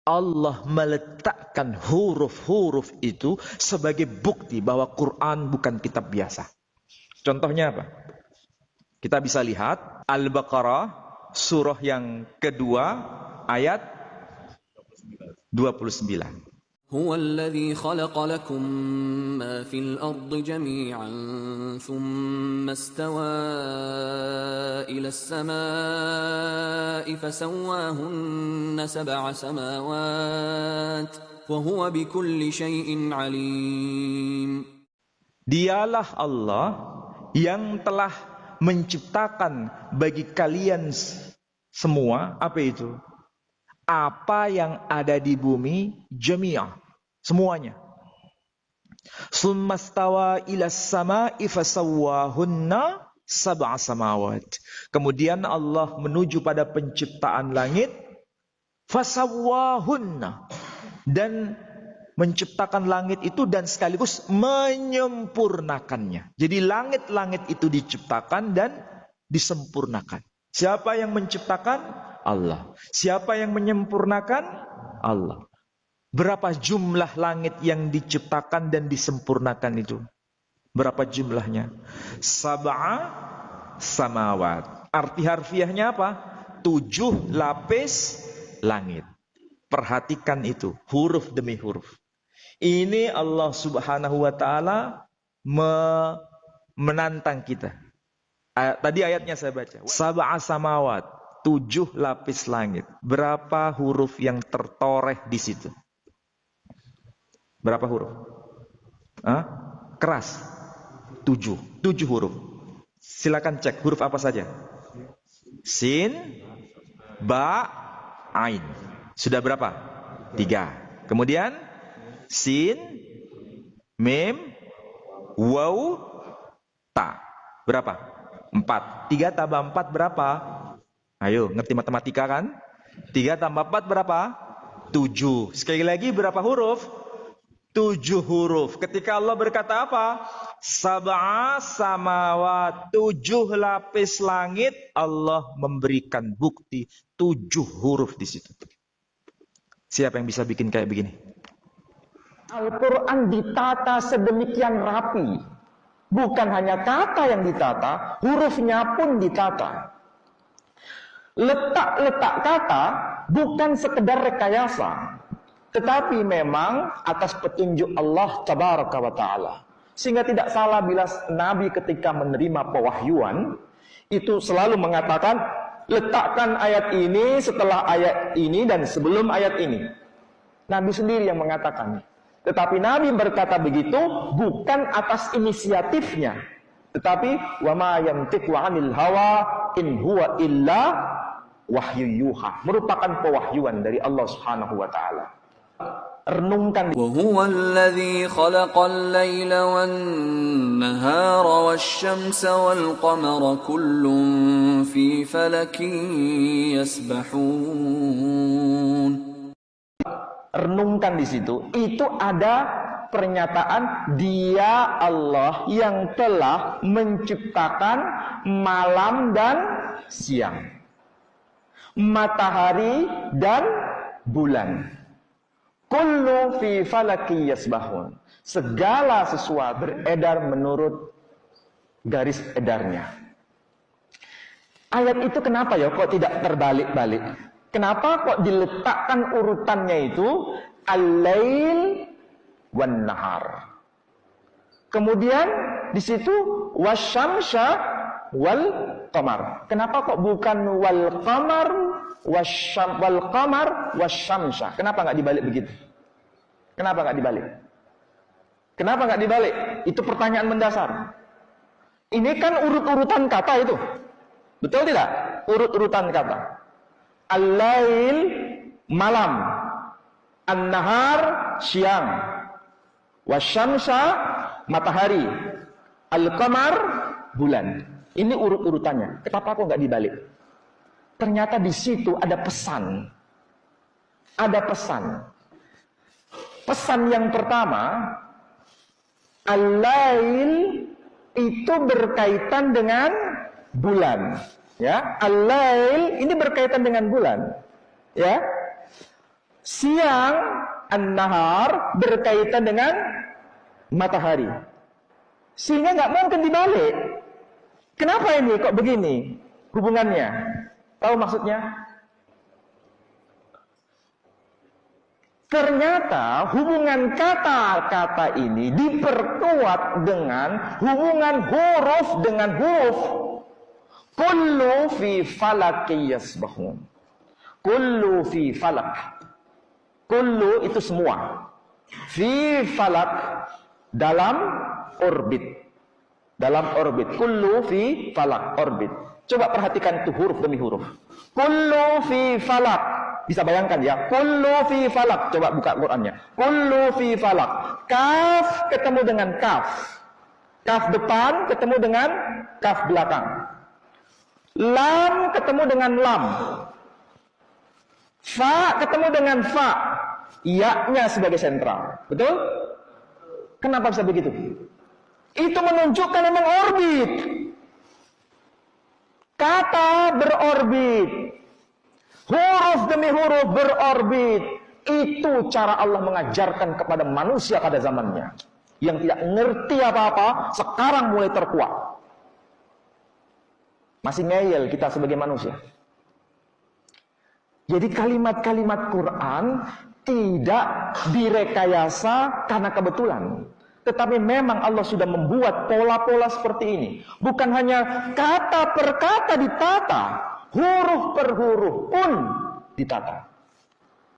Allah meletakkan huruf-huruf itu sebagai bukti bahwa Quran bukan kitab biasa. Contohnya apa? Kita bisa lihat Al-Baqarah surah yang kedua ayat 29. هو الذي خلق لكم ما في الأرض جميعا ثم استوى إلى السماء فسواهن سبع سماوات وهو بكل شيء عليم. Dialah Allah yang telah menciptakan bagi kalian semua apa itu? Apa yang ada di bumi jami'ah, semuanya. Summastawa ilas sama'i fasawwahunna sab'a samawat. Kemudian Allah menuju pada penciptaan langit, fasawwahunna, dan menciptakan langit itu dan sekaligus menyempurnakannya. Jadi langit-langit itu diciptakan dan disempurnakan. Siapa yang menciptakan? Allah. Siapa yang menyempurnakan? Allah. Berapa jumlah langit yang diciptakan dan disempurnakan itu? Berapa jumlahnya? Sab'a samawat. Arti harfiahnya apa? 7 lapis langit. Perhatikan itu, huruf demi huruf. Ini Allah Subhanahu wa taala menantang kita. Tadi ayatnya saya baca. Sab'a samawat, 7 lapis langit. Berapa huruf yang tertoreh di situ? Berapa huruf? Keras. 7 huruf. Silakan cek huruf apa saja. Sin, ba, ain. Sudah berapa? 3. Kemudian sin, mim, waw, ta. Berapa? 4. 3 tambah 4 berapa? Ayo, ngerti matematika kan? 3 tambah 4 berapa? 7. Sekali lagi berapa huruf? 7 huruf. Ketika Allah berkata apa? Sab'a samawat, 7 lapis langit, Allah memberikan bukti 7 huruf di situ. Siapa yang bisa bikin kayak begini? Al-Quran ditata sedemikian rapi. Bukan hanya kata yang ditata, hurufnya pun ditata. Letak-letak kata bukan sekedar rekayasa, tetapi memang atas petunjuk Allah Tabaraka wa Ta'ala. Sehingga tidak salah bila Nabi ketika menerima pewahyuan itu selalu mengatakan, letakkan ayat ini setelah ayat ini dan sebelum ayat ini. Nabi sendiri yang mengatakan. Tetapi Nabi berkata begitu bukan atas inisiatifnya, tetapi wa ma yantiqu 'anil hawa in huwa illa wahyu yuha, merupakan pewahyuan dari Allah Subhanahu wa taala. Renungkan. Wa huwal ladzi khalaqal laila wan nahara wasyamsa wal qamara kullun fi falakin yasbahun. Renungkan di situ, itu ada pernyataan Dia Allah yang telah menciptakan malam dan siang, matahari dan bulan. Kullu fi falaki yasbahun. Segala sesuatu beredar menurut garis edarnya. Ayat itu kenapa ya kok tidak terbalik-balik? Kenapa kok diletakkan urutannya itu al-lail wan nahar? Kemudian di situ wasyamsa wal qamar. Kenapa kok bukan wal qamar wasyamsa? Kenapa nggak dibalik begitu? Kenapa nggak dibalik? Kenapa nggak dibalik? Itu pertanyaan mendasar. Ini kan urut-urutan kata itu. Betul tidak? Urut-urutan kata. Al-lail malam, an-nahar siang, wasyamsa matahari, al-qamar bulan. Ini urut-urutannya. Kenapa kok nggak dibalik? Ternyata di situ ada pesan. Ada pesan. Pesan yang pertama, al-lail itu berkaitan dengan bulan. Ya, al-lail ini berkaitan dengan bulan. Ya. Siang, an-nahar berkaitan dengan matahari. Sehingga nggak mungkin dibalik. Kenapa ini kok begini hubungannya? Tahu maksudnya? Ternyata hubungan kata-kata ini diperkuat dengan hubungan huruf dengan huruf. Kullu fi falaki yasbahun. Kullu fi falak. Kullu itu semua. Fi falak, dalam orbit. Dalam orbit. Kullu fi falak, orbit. Coba perhatikan itu huruf demi huruf. Kullu fi falak. Bisa bayangkan ya, kullu fi falak. Coba buka Qur'annya. Kullu fi falak. Kaf ketemu dengan kaf. Kaf depan ketemu dengan kaf belakang. Lam ketemu dengan lam. Fa ketemu dengan fa. Ya-nya sebagai sentral. Betul? Kenapa bisa begitu? Itu menunjukkan memang orbit. Kata berorbit. Huruf demi huruf berorbit. Itu cara Allah mengajarkan kepada manusia pada zamannya. Yang tidak ngerti apa-apa, sekarang mulai terkuat. Masih ngeyel kita sebagai manusia. Jadi kalimat-kalimat Quran tidak direkayasa karena kebetulan. Tetapi memang Allah sudah membuat pola-pola seperti ini. Bukan hanya kata per kata ditata, huruf per huruf pun ditata.